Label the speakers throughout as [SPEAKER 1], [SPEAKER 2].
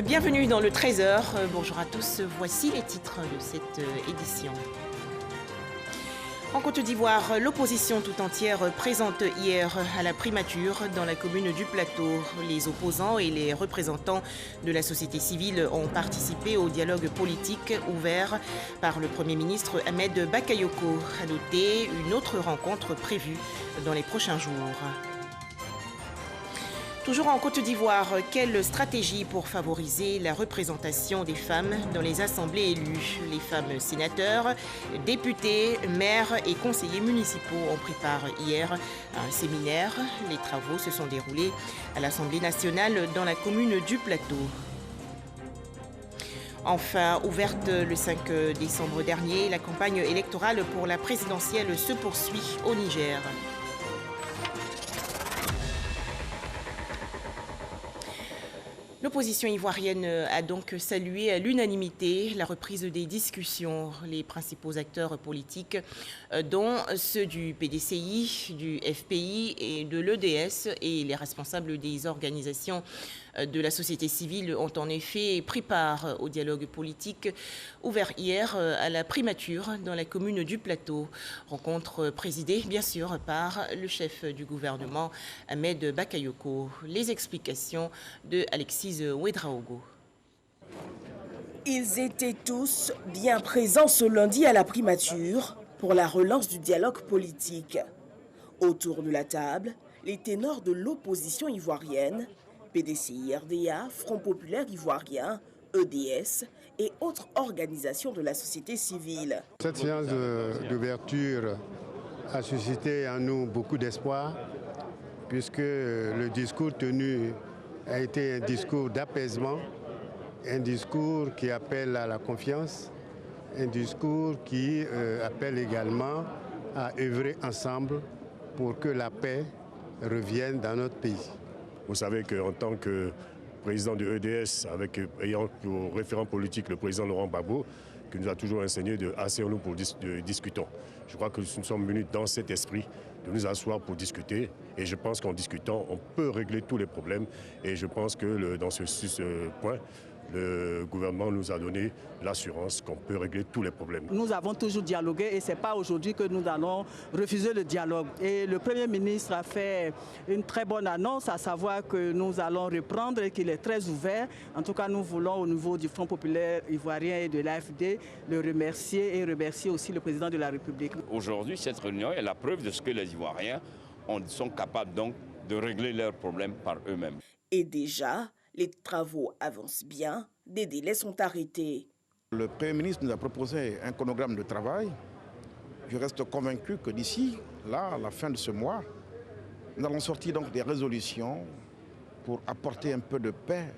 [SPEAKER 1] Bienvenue dans le 13h. Bonjour à tous. Voici les titres de cette édition. En Côte d'Ivoire, l'opposition tout entière présente hier à la primature dans la commune du Plateau. Les opposants et les représentants de la société civile ont participé au dialogue politique ouvert par le Premier ministre Ahmed Bakayoko. À noter une autre rencontre prévue dans les prochains jours. Toujours en Côte d'Ivoire, quelle stratégie pour favoriser la représentation des femmes dans les assemblées élues? Les femmes sénateurs, députés, maires et conseillers municipaux ont pris part hier à un séminaire. Les travaux se sont déroulés à l'Assemblée nationale dans la commune du Plateau. Enfin, ouverte le 5 décembre dernier, la campagne électorale pour la présidentielle se poursuit au Niger. L'opposition ivoirienne a donc salué à l'unanimité la reprise des discussions. Les principaux acteurs politiques, dont ceux du PDCI, du FPI et de l'EDS et les responsables des organisations de la société civile ont en effet pris part au dialogue politique ouvert hier à la primature dans la commune du Plateau. Rencontre présidée bien sûr par le chef du gouvernement Ahmed Bakayoko. Les explications de Alexis Ouedraogo.
[SPEAKER 2] Ils étaient tous bien présents ce lundi à la primature pour la relance du dialogue politique. Autour de la table, les ténors de l'opposition ivoirienne, PDCI-RDA, Front populaire ivoirien, EDS et autres organisations de la société civile.
[SPEAKER 3] Cette séance d'ouverture a suscité en nous beaucoup d'espoir puisque le discours tenu a été un discours d'apaisement, un discours qui appelle à la confiance, un discours qui appelle également à œuvrer ensemble pour que la paix revienne dans notre pays.
[SPEAKER 4] Vous savez qu'en tant que président de EDS, ayant pour référent politique le président Laurent Gbagbo, qui nous a toujours enseigné de asseyons-nous pour discutons. Je crois que nous sommes venus dans cet esprit de nous asseoir pour discuter et je pense qu'en discutant, on peut régler tous les problèmes et je pense que dans ce point, le gouvernement nous a donné l'assurance qu'on peut régler tous les problèmes.
[SPEAKER 5] Nous avons toujours dialogué et ce n'est pas aujourd'hui que nous allons refuser le dialogue. Et le Premier ministre a fait une très bonne annonce, à savoir que nous allons reprendre et qu'il est très ouvert. En tout cas, nous voulons au niveau du Front populaire ivoirien et de l'AFD le remercier et remercier aussi le président de la République.
[SPEAKER 6] Aujourd'hui, cette réunion est la preuve de ce que les Ivoiriens sont capables donc de régler leurs problèmes par eux-mêmes.
[SPEAKER 2] Et déjà, les travaux avancent bien, des délais sont arrêtés.
[SPEAKER 7] Le Premier ministre nous a proposé un chronogramme de travail. Je reste convaincu que d'ici, là, à la fin de ce mois, nous allons sortir donc des résolutions pour apporter un peu de paix,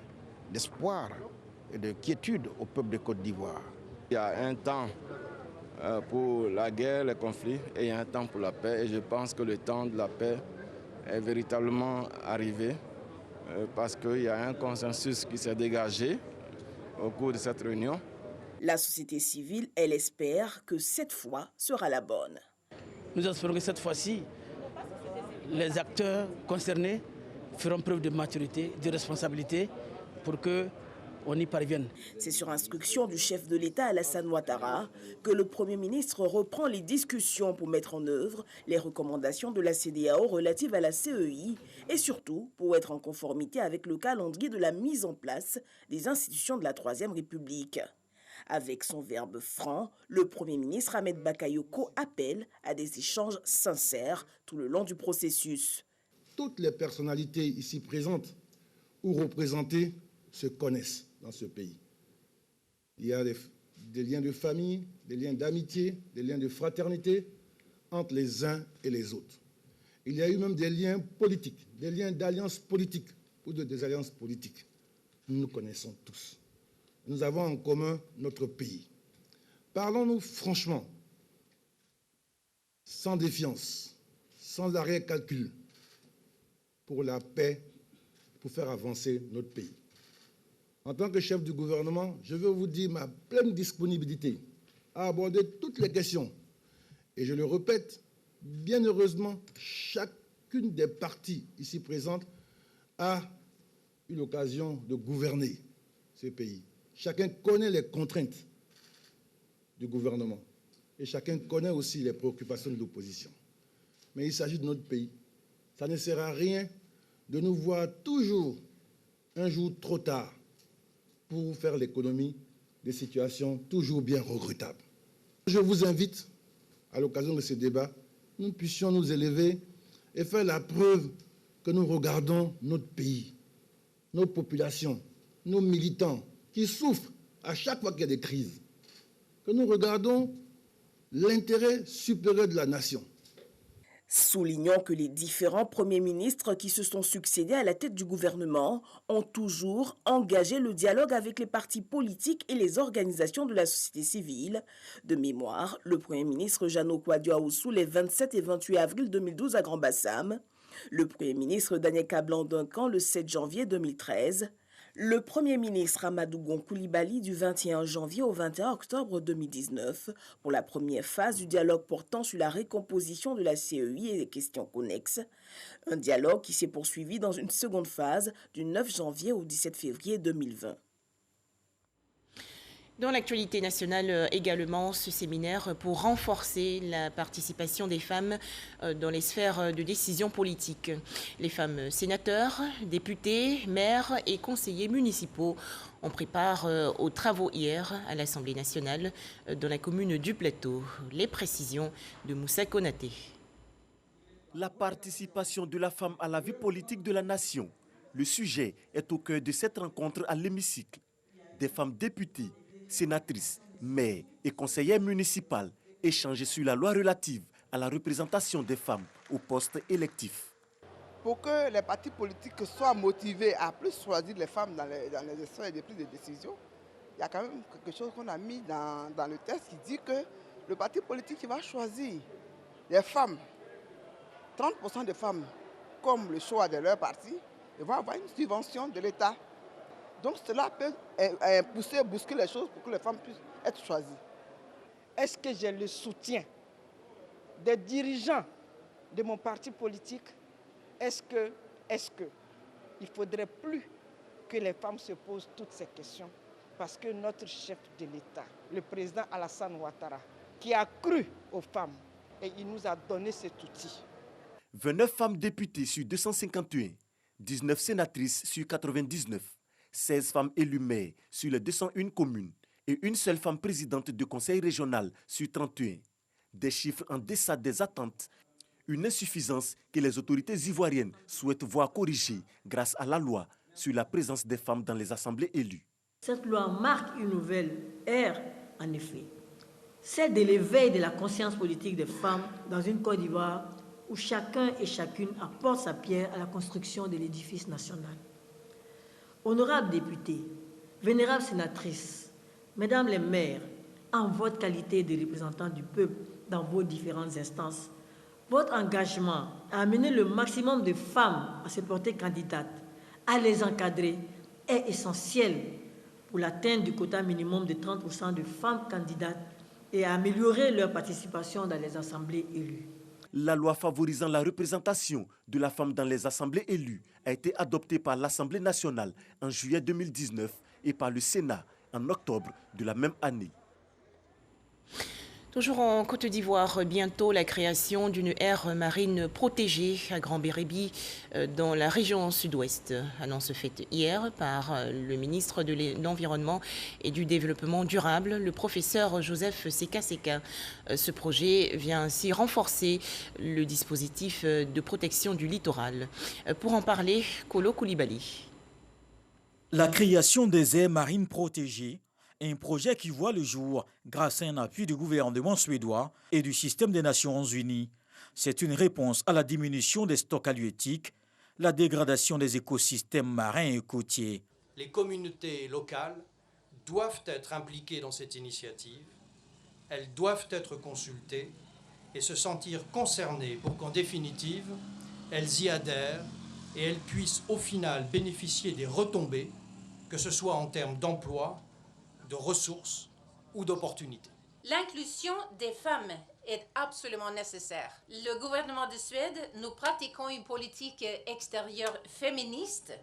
[SPEAKER 7] d'espoir et de quiétude au peuple de Côte d'Ivoire.
[SPEAKER 8] Il y a un temps pour la guerre, les conflits, et il y a un temps pour la paix. Et je pense que le temps de la paix est véritablement arrivé. Parce qu'il y a un consensus qui s'est dégagé au cours de cette réunion.
[SPEAKER 2] La société civile, elle espère que cette fois sera la bonne.
[SPEAKER 5] Nous espérons que cette fois-ci, les acteurs concernés feront preuve de maturité, de responsabilité pour qu'on y parvienne.
[SPEAKER 2] C'est sur instruction du chef de l'État Alassane Ouattara que le Premier ministre reprend les discussions pour mettre en œuvre les recommandations de la CEDEAO relatives à la CEI et surtout pour être en conformité avec le calendrier de la mise en place des institutions de la Troisième République. Avec son verbe franc, le Premier ministre Ahmed Bakayoko appelle à des échanges sincères tout le long du processus.
[SPEAKER 9] Toutes les personnalités ici présentes ou représentées se connaissent dans ce pays. Il y a des liens de famille, des liens d'amitié, des liens de fraternité entre les uns et les autres. Il y a eu même des liens politiques, des liens d'alliance politique ou de désalliance politique. Nous nous connaissons tous. Nous avons en commun notre pays. Parlons-nous franchement, sans défiance, sans arrière-calcul, pour la paix, pour faire avancer notre pays. En tant que chef du gouvernement, je veux vous dire ma pleine disponibilité à aborder toutes les questions. Et je le répète, bien heureusement, chacune des parties ici présentes a eu l'occasion de gouverner. ce pays. Chacun connaît les contraintes du gouvernement et chacun connaît aussi les préoccupations de l'opposition. Mais il s'agit de notre pays. Ça ne sert à rien de nous voir toujours un jour trop tard pour faire l'économie des situations toujours bien regrettables. Je vous invite, à l'occasion de ce débat, nous puissions nous élever et faire la preuve que nous regardons notre pays, nos populations, nos militants qui souffrent à chaque fois qu'il y a des crises, que nous regardons l'intérêt supérieur de la nation.
[SPEAKER 2] Soulignant que les différents premiers ministres qui se sont succédés à la tête du gouvernement ont toujours engagé le dialogue avec les partis politiques et les organisations de la société civile. De mémoire, le premier ministre Jeannot Kouadio-Aoussou les 27 et 28 avril 2012 à Grand-Bassam, le premier ministre Daniel Kablan-Duncan le 7 janvier 2013, le premier ministre Amadou Gon Coulibaly du 21 janvier au 21 octobre 2019 pour la première phase du dialogue portant sur la récomposition de la CEI et les questions connexes. Un dialogue qui s'est poursuivi dans une seconde phase du 9 janvier au 17 février 2020.
[SPEAKER 1] Dans l'actualité nationale également, ce séminaire pour renforcer la participation des femmes dans les sphères de décision politique. Les femmes sénateurs, députés, maires et conseillers municipaux ont pris part aux travaux hier à l'Assemblée nationale dans la commune du Plateau. Les précisions de Moussa Konaté.
[SPEAKER 10] La participation de la femme à la vie politique de la nation. Le sujet est au cœur de cette rencontre à l'hémicycle. Des femmes députées, sénatrices, maires et conseillères municipales échangent sur la loi relative à la représentation des femmes aux postes électifs.
[SPEAKER 11] Pour que les partis politiques soient motivés à plus choisir les femmes dans les sphères de prise de décision, il y a quand même quelque chose qu'on a mis dans le texte qui dit que le parti politique qui va choisir les femmes, 30% des femmes, comme le choix de leur parti, ils vont avoir une subvention de l'État. Donc cela peut pousser, bousculer les choses pour que les femmes puissent être choisies.
[SPEAKER 12] Est-ce que j'ai le soutien des dirigeants de mon parti politique? Est-ce que il ne faudrait plus que les femmes se posent toutes ces questions? Parce que notre chef de l'État, le président Alassane Ouattara, qui a cru aux femmes et il nous a donné cet outil.
[SPEAKER 10] 29 femmes députées sur 251, 19 sénatrices sur 99. 16 femmes élues maires sur les 201 communes et une seule femme présidente de conseil régional sur 31. Des chiffres en deçà des attentes. Une insuffisance que les autorités ivoiriennes souhaitent voir corrigée grâce à la loi sur la présence des femmes dans les assemblées élues.
[SPEAKER 13] Cette loi marque une nouvelle ère, en effet. C'est de l'éveil de la conscience politique des femmes dans une Côte d'Ivoire où chacun et chacune apporte sa pierre à la construction de l'édifice national. Honorables députés, vénérables sénatrices, mesdames les maires, en votre qualité de représentants du peuple dans vos différentes instances, votre engagement à amener le maximum de femmes à se porter candidates, à les encadrer, est essentiel pour l'atteinte du quota minimum de 30% de femmes candidates et à améliorer leur participation dans les assemblées élues.
[SPEAKER 10] La loi favorisant la représentation de la femme dans les assemblées élues a été adoptée par l'Assemblée nationale en juillet 2019 et par le Sénat en octobre de la même année.
[SPEAKER 1] Toujours en Côte d'Ivoire, bientôt la création d'une aire marine protégée à Grand Bérébi dans la région sud-ouest. Annonce faite hier par le ministre de l'Environnement et du Développement durable, le professeur Joseph Seka. Ce projet vient ainsi renforcer le dispositif de protection du littoral. Pour en parler, Kolo Coulibaly.
[SPEAKER 14] La création des aires marines protégées, un projet qui voit le jour grâce à un appui du gouvernement suédois et du système des Nations Unies. C'est une réponse à la diminution des stocks halieutiques, la dégradation des écosystèmes marins et côtiers.
[SPEAKER 15] Les communautés locales doivent être impliquées dans cette initiative, elles doivent être consultées et se sentir concernées pour qu'en définitive, elles y adhèrent et elles puissent au final bénéficier des retombées, que ce soit en termes d'emploi, de ressources ou d'opportunités.
[SPEAKER 16] L'inclusion des femmes est absolument nécessaire. Le gouvernement de Suède, nous pratiquons une politique extérieure féministe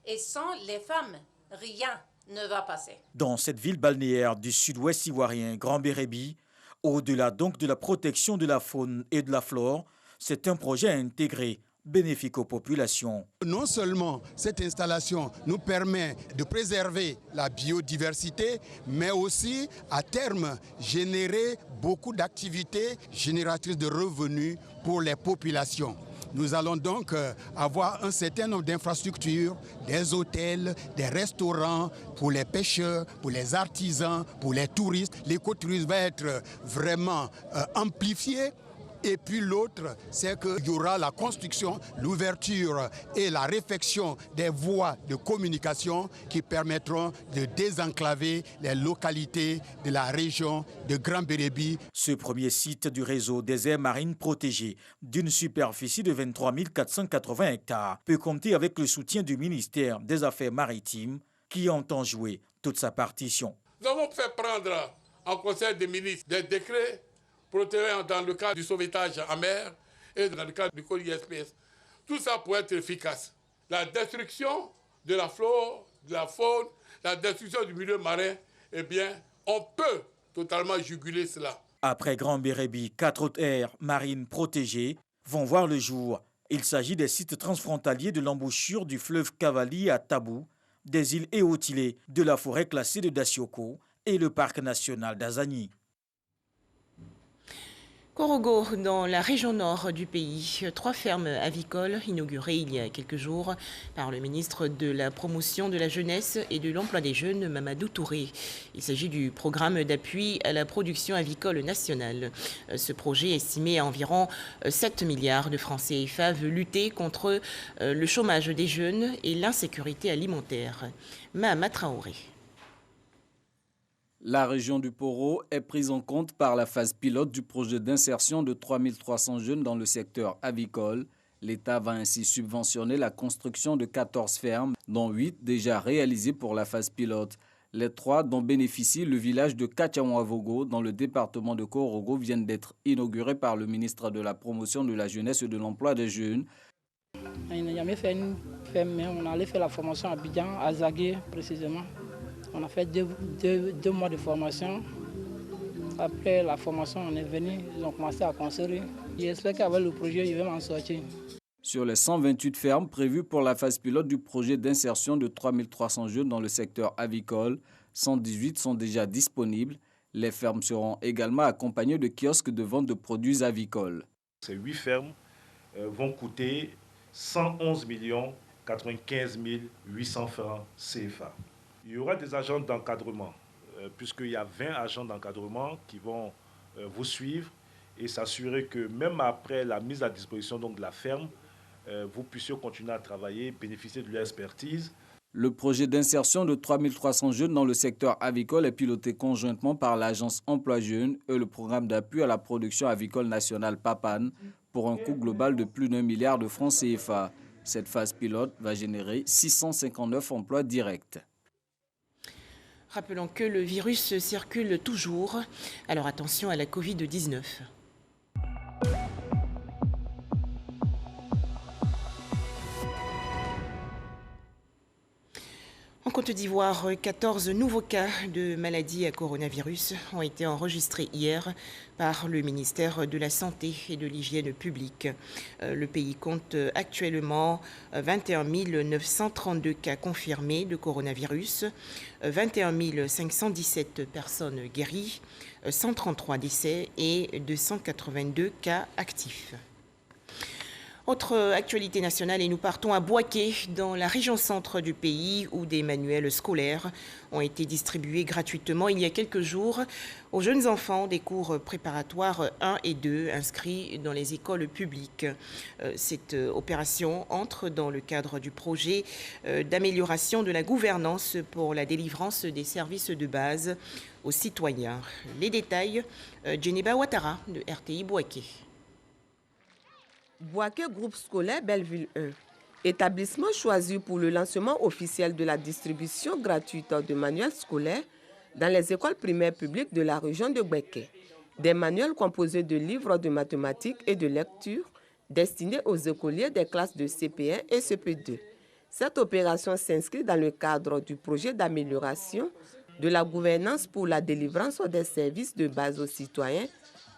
[SPEAKER 16] et sans les femmes, rien. ne va passer.
[SPEAKER 14] Dans cette ville balnéaire du sud-ouest ivoirien, Grand Bérébi, au-delà donc de la protection de la faune et de la flore, c'est un projet intégré, bénéfique aux populations.
[SPEAKER 17] Non seulement cette installation nous permet de préserver la biodiversité, mais aussi à terme générer beaucoup d'activités génératrices de revenus pour les populations. Nous allons donc avoir un certain nombre d'infrastructures, des hôtels, des restaurants pour les pêcheurs, pour les artisans, pour les touristes. L'écotourisme va être vraiment amplifié. Et puis l'autre, c'est qu'il y aura la construction, l'ouverture et la réfection des voies de communication qui permettront de désenclaver les localités de la région de Grand Bérébi.
[SPEAKER 14] Ce premier site du réseau des aires marines protégées, d'une superficie de 23 480 hectares, peut compter avec le soutien du ministère des Affaires maritimes qui entend jouer toute sa partition.
[SPEAKER 18] Nous avons fait prendre en Conseil des ministres des décrets protégés dans le cadre du sauvetage en mer et dans le cadre du code ISPS. Tout ça pour être efficace. La destruction de la flore, de la faune, la destruction du milieu marin, eh bien, on peut totalement juguler cela.
[SPEAKER 14] Après Grand Bérébi, 4 autres aires marines protégées vont voir le jour. Il s'agit des sites transfrontaliers de l'embouchure du fleuve Cavali à Tabou, des îles Éotilées, de la forêt classée de Dacioko et le parc national d'Azani.
[SPEAKER 1] Korogo, dans la région nord du pays, 3 fermes avicoles inaugurées il y a quelques jours par le ministre de la Promotion de la Jeunesse et de l'Emploi des Jeunes, Mamadou Touré. Il s'agit du programme d'appui à la production avicole nationale. Ce projet, estimé à environ 7 milliards de francs CFA, veut lutter contre le chômage des jeunes et l'insécurité alimentaire. Mahama Traoré.
[SPEAKER 19] La région du Poro est prise en compte par la phase pilote du projet d'insertion de 3300 jeunes dans le secteur avicole. L'État va ainsi subventionner la construction de 14 fermes, dont 8 déjà réalisées pour la phase pilote. Les 3 dont bénéficie le village de Katiamouavogo dans le département de Korogo viennent d'être inaugurés par le ministre de la Promotion de la Jeunesse et de l'Emploi des Jeunes.
[SPEAKER 20] On n'a jamais fait une ferme, mais on allait faire la formation à Abidjan, à Zagué précisément. On a fait deux mois de formation. Après la formation, on est venu, ils ont commencé à construire. J'espère qu'avec le projet, ils vont m'en sortir.
[SPEAKER 19] Sur les 128 fermes prévues pour la phase pilote du projet d'insertion de 3300 jeunes dans le secteur avicole, 118 sont déjà disponibles. Les fermes seront également accompagnées de kiosques de vente de produits avicoles.
[SPEAKER 21] Ces 8 fermes vont coûter 111 95 800 francs CFA. Il y aura des agents d'encadrement, puisqu'il y a 20 agents d'encadrement qui vont vous suivre et s'assurer que même après la mise à disposition donc, de la ferme, vous puissiez continuer à travailler, bénéficier de leur expertise.
[SPEAKER 19] Le projet d'insertion de 3300 jeunes dans le secteur avicole est piloté conjointement par l'agence Emploi Jeunes et le programme d'appui à la production avicole nationale PAPAN pour un coût global de plus d'1 milliard de francs CFA. Cette phase pilote va générer 659 emplois directs.
[SPEAKER 1] Rappelons que le virus circule toujours, alors attention à la Covid-19. En Côte d'Ivoire, 14 nouveaux cas de maladie à coronavirus ont été enregistrés hier par le ministère de la Santé et de l'Hygiène publique. Le pays compte actuellement 21 932 cas confirmés de coronavirus, 21 517 personnes guéries, 133 décès et 282 cas actifs. Autre actualité nationale et nous partons à Bouaké, dans la région centre du pays où des manuels scolaires ont été distribués gratuitement il y a quelques jours aux jeunes enfants des cours préparatoires 1 et 2 inscrits dans les écoles publiques. Cette opération entre dans le cadre du projet d'amélioration de la gouvernance pour la délivrance des services de base aux citoyens. Les détails, Djeneba Ouattara de RTI Bouaké.
[SPEAKER 22] Bouaké Groupe Scolaire Belleville 1, établissement choisi pour le lancement officiel de la distribution gratuite de manuels scolaires dans les écoles primaires publiques de la région de Bouaké. Des manuels composés de livres de mathématiques et de lecture destinés aux écoliers des classes de CP1 et CP2. Cette opération s'inscrit dans le cadre du projet d'amélioration de la gouvernance pour la délivrance des services de base aux citoyens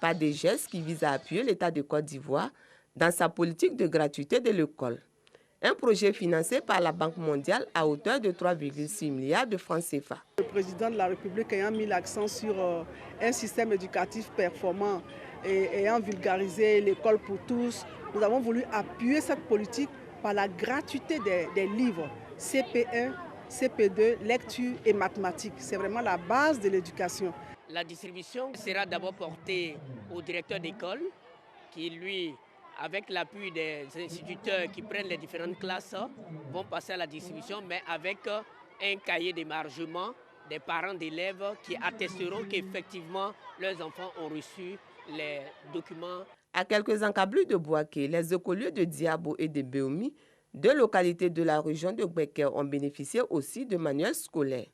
[SPEAKER 22] par des gestes qui visent à appuyer l'État de Côte d'Ivoire dans sa politique de gratuité de l'école. Un projet financé par la Banque mondiale à hauteur de 3,6 milliards de francs CFA.
[SPEAKER 3] Le président de la République ayant mis l'accent sur un système éducatif performant et ayant vulgarisé l'école pour tous, nous avons voulu appuyer cette politique par la gratuité des livres CP1, CP2, lecture et mathématiques. C'est vraiment la base de l'éducation.
[SPEAKER 4] La distribution sera d'abord portée au directeur d'école qui, lui, avec l'appui des instituteurs qui prennent les différentes classes, vont passer à la distribution, mais avec un cahier d'émargement des parents d'élèves qui attesteront qu'effectivement leurs enfants ont reçu les documents.
[SPEAKER 22] À quelques encablures de Bouaké, les écoliers de Diabo et de Béomi, deux localités de la région de Gbeke, ont bénéficié aussi de manuels scolaires.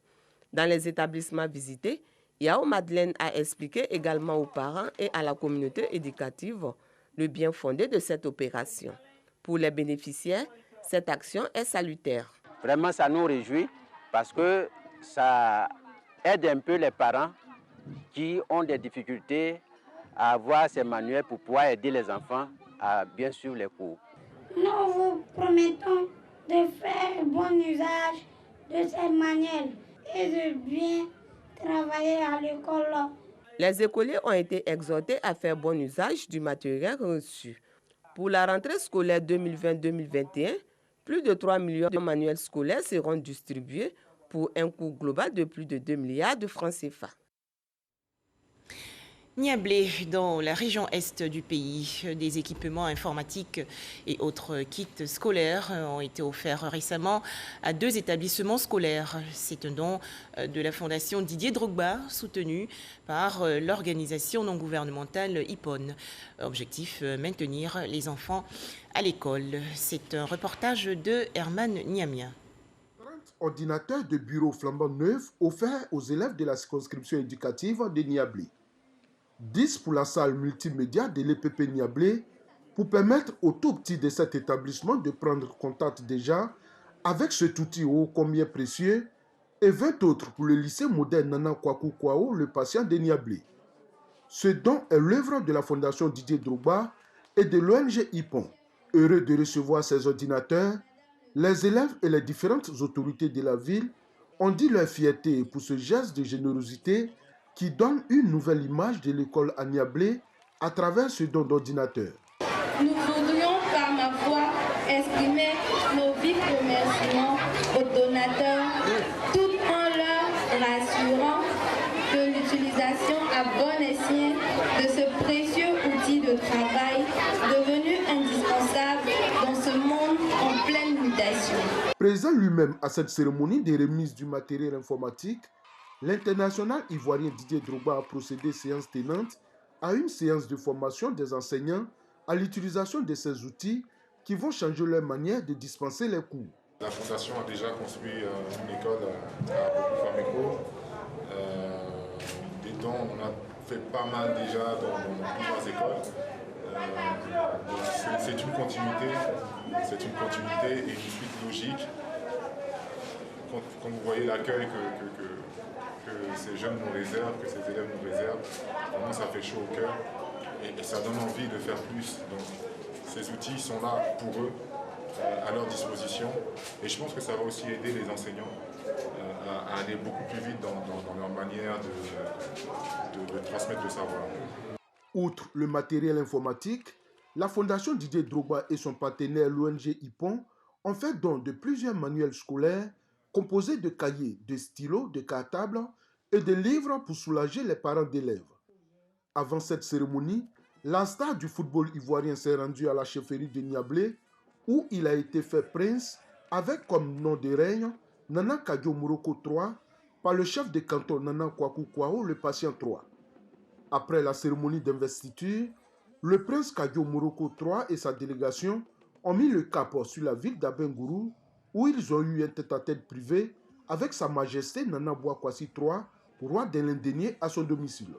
[SPEAKER 22] Dans les établissements visités, Yao Madeleine a expliqué également aux parents et à la communauté éducative le bien fondé de cette opération. Pour les bénéficiaires, cette action est salutaire.
[SPEAKER 23] Vraiment, ça nous réjouit parce que ça aide un peu les parents qui ont des difficultés à avoir ces manuels pour pouvoir aider les enfants à bien suivre les cours.
[SPEAKER 24] Nous vous promettons de faire bon usage de ces manuels et de bien travailler à l'école.
[SPEAKER 22] Les écoliers ont été exhortés à faire bon usage du matériel reçu. Pour la rentrée scolaire 2020-2021, plus de 3 millions de manuels scolaires seront distribués pour un coût global de plus de 2 milliards de francs CFA.
[SPEAKER 1] Niablé, dans la région est du pays, des équipements informatiques et autres kits scolaires ont été offerts récemment à 2 établissements scolaires. C'est un don de la Fondation Didier Drogba, soutenu par l'organisation non gouvernementale IPON. Objectif, maintenir les enfants à l'école. C'est un reportage de Herman Niamia.
[SPEAKER 25] 30 ordinateurs de bureau flambant neufs offerts aux élèves de la circonscription éducative de Niablé. 10 pour la salle multimédia de l'EPP Niablé pour permettre aux tout petits de cet établissement de prendre contact déjà avec cet outil ô combien précieux et 20 autres pour le lycée moderne Nana Kwaku Kwao, le patient de Niablé. Ce don est l'œuvre de la Fondation Didier Drogba et de l'ONG IPON. Heureux de recevoir ces ordinateurs, les élèves et les différentes autorités de la ville ont dit leur fierté pour ce geste de générosité qui donne une nouvelle image de l'école à Niablé à travers ce don d'ordinateur.
[SPEAKER 24] Nous voudrions par ma voix exprimer nos vifs remerciements aux donateurs tout en leur rassurant de l'utilisation à bon escient de ce précieux outil de travail devenu indispensable dans ce monde en pleine mutation.
[SPEAKER 25] Présent lui-même à cette cérémonie de remise du matériel informatique, l'international ivoirien Didier Drogba a procédé séance tenante à une séance de formation des enseignants à l'utilisation de ces outils qui vont changer leur manière de dispenser les cours.
[SPEAKER 26] La Fondation a déjà construit une école à Boku-Fameko. Des dons, on a fait pas mal déjà dans plusieurs écoles. C'est une continuité et une suite logique. Quand vous voyez l'accueil que ces jeunes nous réservent, que ces élèves nous réservent, vraiment ça fait chaud au cœur et ça donne envie de faire plus. Donc ces outils sont là pour eux, à leur disposition, et je pense que ça va aussi aider les enseignants à aller beaucoup plus vite dans leur manière de transmettre le savoir.
[SPEAKER 25] Outre le matériel informatique, la Fondation Didier Drogba et son partenaire l'ONG IPON ont fait don de plusieurs manuels scolaires composés de cahiers, de stylos, de cartables et de livres pour soulager les parents d'élèves. Avant cette cérémonie, la star du football ivoirien s'est rendue à la chefferie de Niablé où il a été fait prince avec comme nom de règne Nana Kadio Moroko III par le chef de canton Nana Kwaku Kwao, le patient 3. Après la cérémonie d'investiture, le prince Kadio Moroko III et sa délégation ont mis le cap sur la ville d'Abengourou où ils ont eu un tête-à-tête privé avec Sa Majesté Nana Bouakwasi III, roi de l'Indénié, à son domicile.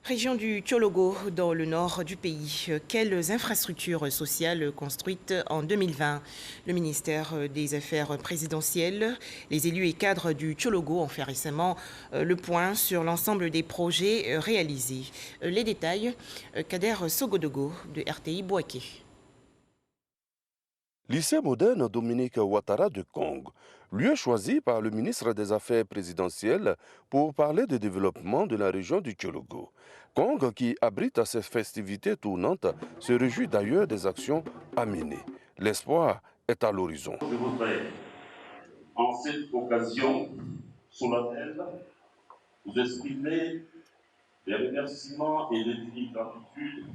[SPEAKER 1] Région du Tchologo, dans le nord du pays. Quelles infrastructures sociales construites en 2020? Le ministère des Affaires présidentielles, les élus et cadres du Tchologo ont fait récemment le point sur l'ensemble des projets réalisés. Les détails, Kader Sogodogo de RTI Bouaké.
[SPEAKER 2] Lycée moderne Dominique Ouattara de Kong, lieu choisi par le ministre des Affaires présidentielles pour parler du développement de la région du Tchologo. Kong, qui abrite ces festivités tournantes, se réjouit d'ailleurs des actions à mener. L'espoir est à l'horizon.
[SPEAKER 5] Je voudrais, en cette occasion solennelle, vous exprimer les remerciements et les gratitudes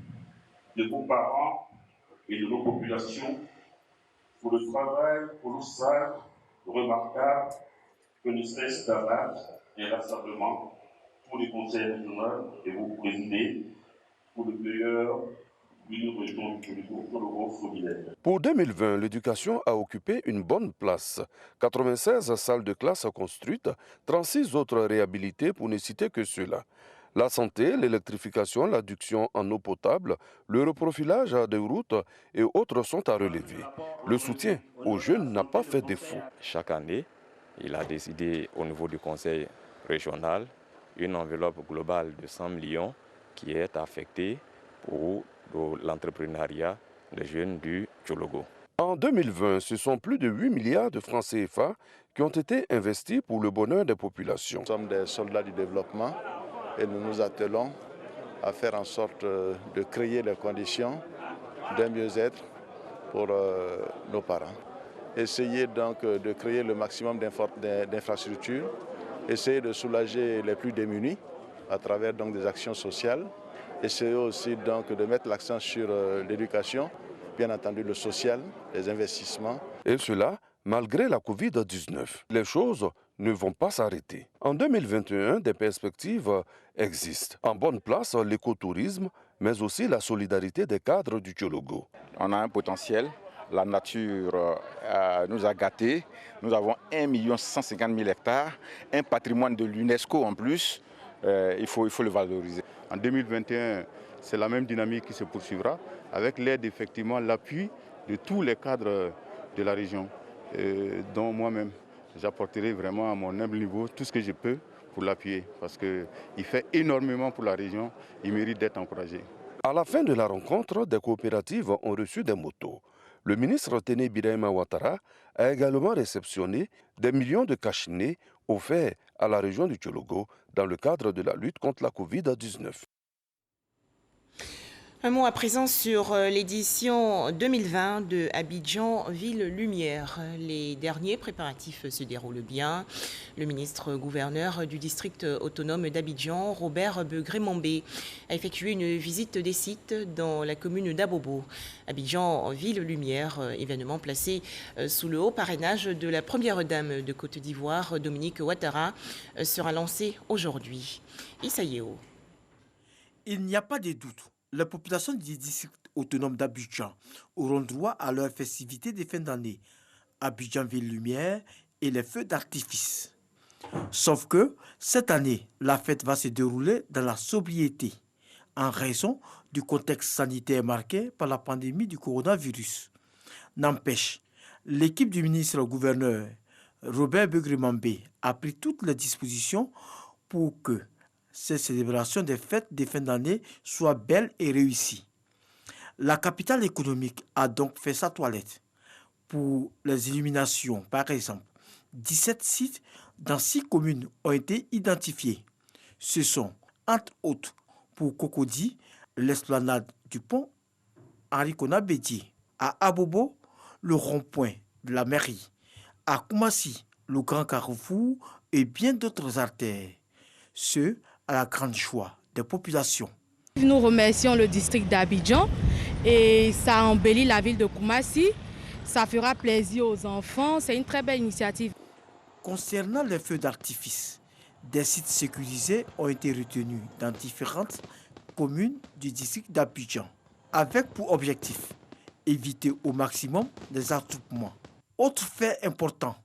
[SPEAKER 5] de vos parents et de nos populations pour le travail colossal, remarquable, que ne cesse d'abattre inlassablement pour les conseils régionaux et vous présidez pour le meilleur d'une région du Tchologo.
[SPEAKER 2] Pour 2020, l'éducation a occupé une bonne place. 96 salles de classe construites, 36 autres réhabilitées pour ne citer que cela. La santé, l'électrification, l'adduction en eau potable, le reprofilage des routes et autres sont à relever. Le soutien aux jeunes n'a pas fait défaut.
[SPEAKER 6] Chaque année, il a décidé au niveau du conseil régional une enveloppe globale de 100 millions qui est affectée pour l'entrepreneuriat des jeunes du Tchologo.
[SPEAKER 2] En 2020, ce sont plus de 8 milliards de francs CFA qui ont été investis pour le bonheur des populations.
[SPEAKER 7] Nous sommes des soldats du développement et nous nous attelons à faire en sorte de créer les conditions d'un mieux-être pour nos parents. Essayer donc de créer le maximum d'infrastructures, essayer de soulager les plus démunis à travers donc des actions sociales, essayer aussi donc de mettre l'accent sur l'éducation, bien entendu le social, les investissements.
[SPEAKER 2] Et cela malgré la Covid-19. Les choses ne vont pas s'arrêter. En 2021, des perspectives existent. En bonne place, l'écotourisme, mais aussi la solidarité des cadres du Tchologo.
[SPEAKER 8] On a un potentiel. La nature nous a gâtés. Nous avons 1 150 000 hectares, un patrimoine de l'UNESCO en plus. Il faut le valoriser.
[SPEAKER 9] En 2021, c'est la même dynamique qui se poursuivra, avec l'aide, effectivement, l'appui de tous les cadres de la région, dont moi-même. J'apporterai vraiment à mon humble niveau tout ce que je peux pour l'appuyer, parce qu'il fait énormément pour la région, il mérite d'être encouragé.
[SPEAKER 2] À la fin de la rencontre, des coopératives ont reçu des motos. Le ministre Téné Birahima Ouattara a également réceptionné des millions de cache-nez offerts à la région du Tchologo dans le cadre de la lutte contre la Covid-19.
[SPEAKER 1] Un mot à présent sur l'édition 2020 de Abidjan Ville Lumière. Les derniers préparatifs se déroulent bien. Le ministre-gouverneur du district autonome d'Abidjan, Robert Begré-Mambé, a effectué une visite des sites dans la commune d'Abobo. Abidjan Ville Lumière, événement placé sous le haut parrainage de la première dame de Côte d'Ivoire, Dominique Ouattara, sera lancé aujourd'hui. Issa Yeo.
[SPEAKER 27] Il n'y a pas de doute. Les populations du district autonome d'Abidjan auront droit à leurs festivités de fin d'année, Abidjan Ville Lumière et les feux d'artifice. Sauf que cette année, la fête va se dérouler dans la sobriété, en raison du contexte sanitaire marqué par la pandémie du coronavirus. N'empêche, l'équipe du ministre-gouverneur Robert Begré-Mambé a pris toutes les dispositions pour que ces célébrations des fêtes de fin d'année soient belles et réussies. La capitale économique a donc fait sa toilette. Pour les illuminations, par exemple, 17 sites dans 6 communes ont été identifiés. Ce sont, entre autres, pour Cocody, l'esplanade du pont Henri Bédier, à Abobo, le rond-point de la mairie, à Koumassi, le grand carrefour et bien d'autres artères. Ce à la grande joie des populations.
[SPEAKER 28] Nous remercions le district d'Abidjan et ça embellit la ville de Koumassi. Ça fera plaisir aux enfants. C'est une très belle initiative.
[SPEAKER 27] Concernant les feux d'artifice, des sites sécurisés ont été retenus dans différentes communes du district d'Abidjan, avec pour objectif éviter au maximum des attroupements. Autre fait important,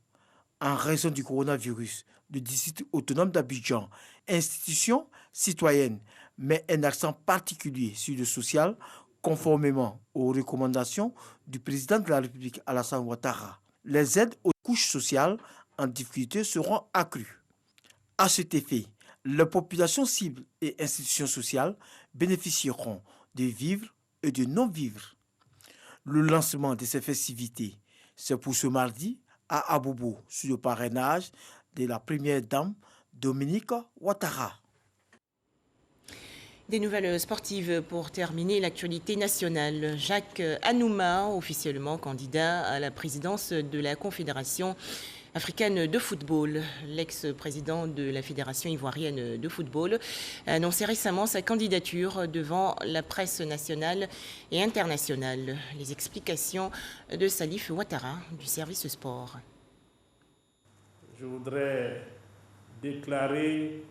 [SPEAKER 27] en raison du coronavirus, le district autonome d'Abidjan, institution citoyenne, met un accent particulier sur le social, conformément aux recommandations du président de la République Alassane Ouattara. Les aides aux couches sociales en difficulté seront accrues. À cet effet, les populations cibles et institutions sociales bénéficieront de vivres et de non-vivres. Le lancement de ces festivités, c'est pour ce mardi à Abobo, sous le parrainage de la première dame Dominique Ouattara.
[SPEAKER 1] Des nouvelles sportives pour terminer l'actualité nationale. Jacques Anouma, officiellement candidat à la présidence de la Confédération africaine de football. L'ex-président de la Fédération ivoirienne de football a annoncé récemment sa candidature devant la presse nationale et internationale. Les explications de Salif Ouattara du service sport.
[SPEAKER 10] Je voudrais déclarer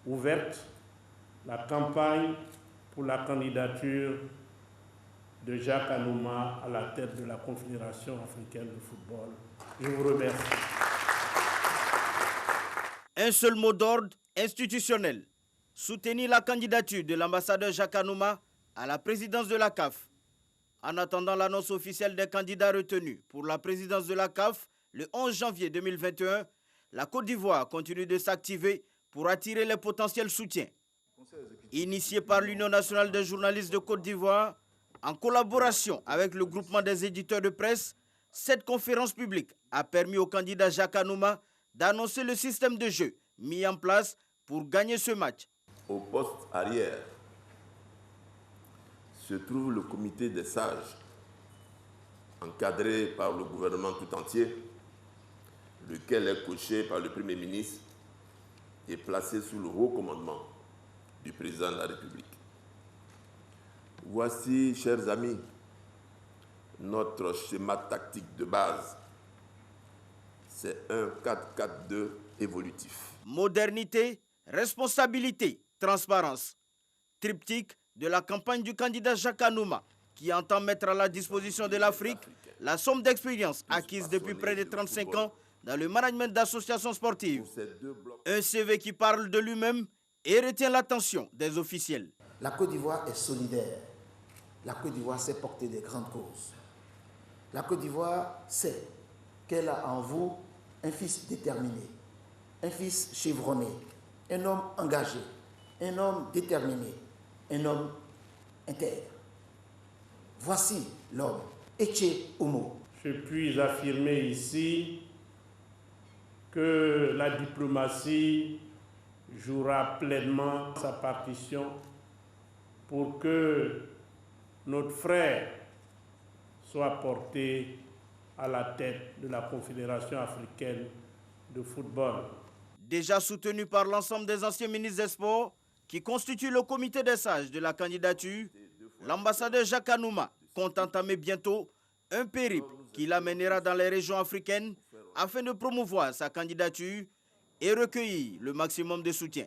[SPEAKER 10] ouverte la campagne pour la candidature de Jacques Anouma à la tête de la Confédération africaine de football. Je vous remercie.
[SPEAKER 11] Un seul mot d'ordre institutionnel. Soutenir la candidature de l'ambassadeur Jacques Anouma à la présidence de la CAF. En attendant l'annonce officielle des candidats retenus pour la présidence de la CAF le 11 janvier 2021, la Côte d'Ivoire continue de s'activer pour attirer les potentiels soutiens. Initié par l'Union nationale des journalistes de Côte d'Ivoire, en collaboration avec le groupement des éditeurs de presse, cette conférence publique a permis au candidat Jacques Anouma d'annoncer le système de jeu mis en place pour gagner ce match.
[SPEAKER 12] Au poste arrière se trouve le comité des sages, encadré par le gouvernement tout entier, lequel est coaché par le Premier ministre et placé sous le haut commandement du président de la République. Voici, chers amis, notre schéma tactique de base. C'est un 4-4-2 évolutif.
[SPEAKER 11] Modernité, responsabilité, transparence. Triptyque de la campagne du candidat Jacques Anouma, qui entend mettre à la disposition de l'Afrique la somme d'expérience acquise depuis près de 35 ans dans le management d'associations sportives. Un CV qui parle de lui-même et retient l'attention des officiels.
[SPEAKER 13] La Côte d'Ivoire est solidaire. La Côte d'Ivoire sait porter des grandes causes. La Côte d'Ivoire sait qu'elle a en vous un fils déterminé, un fils chevronné, un homme engagé, un homme déterminé, un homme intègre. Voici l'homme, Etche Omo.
[SPEAKER 10] Je puis affirmer ici que la diplomatie jouera pleinement sa partition pour que notre frère soit porté à la tête de la Confédération africaine de football.
[SPEAKER 11] Déjà soutenu par l'ensemble des anciens ministres des Sports qui constituent le comité des sages de la candidature, l'ambassadeur Jacques Anouma compte entamer bientôt un périple qui l'amènera dans les régions africaines afin de promouvoir sa candidature et recueillir le maximum de soutien.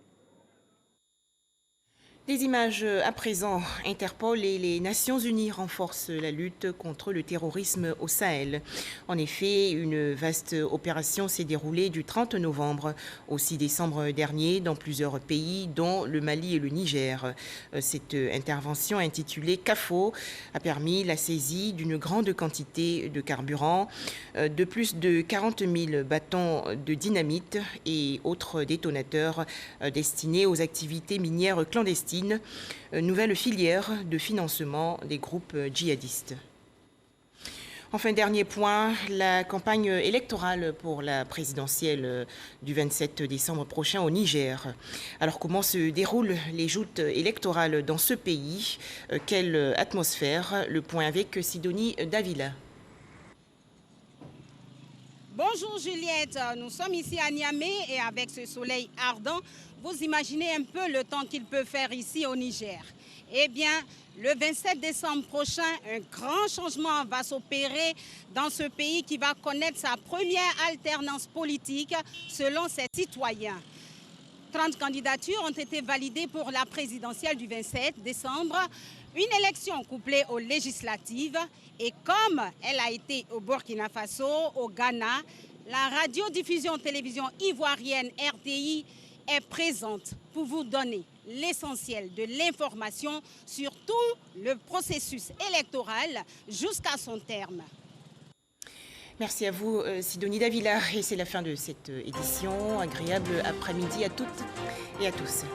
[SPEAKER 1] Des images à présent. Interpol et les Nations Unies renforcent la lutte contre le terrorisme au Sahel. En effet, une vaste opération s'est déroulée du 30 novembre au 6 décembre dernier dans plusieurs pays, dont le Mali et le Niger. Cette intervention intitulée CAFO a permis la saisie d'une grande quantité de carburant, de plus de 40 000 bâtons de dynamite et autres détonateurs destinés aux activités minières clandestines. Nouvelle filière de financement des groupes djihadistes. Enfin, dernier point, la campagne électorale pour la présidentielle du 27 décembre prochain au Niger. Alors, comment se déroulent les joutes électorales dans ce pays? Quelle atmosphère? Le point avec Sidonie Davila.
[SPEAKER 15] Bonjour Juliette, nous sommes ici à Niamey et avec ce soleil ardent, vous imaginez un peu le temps qu'il peut faire ici au Niger. Eh bien, le 27 décembre prochain, un grand changement va s'opérer dans ce pays qui va connaître sa première alternance politique selon ses citoyens. 30 candidatures ont été validées pour la présidentielle du 27 décembre. Une élection couplée aux législatives et comme elle a été au Burkina Faso, au Ghana, la radiodiffusion télévision ivoirienne RTI est présente pour vous donner l'essentiel de l'information sur tout le processus électoral jusqu'à son terme.
[SPEAKER 1] Merci à vous, Sidonie Davila. Et c'est la fin de cette édition. Agréable après-midi à toutes et à tous.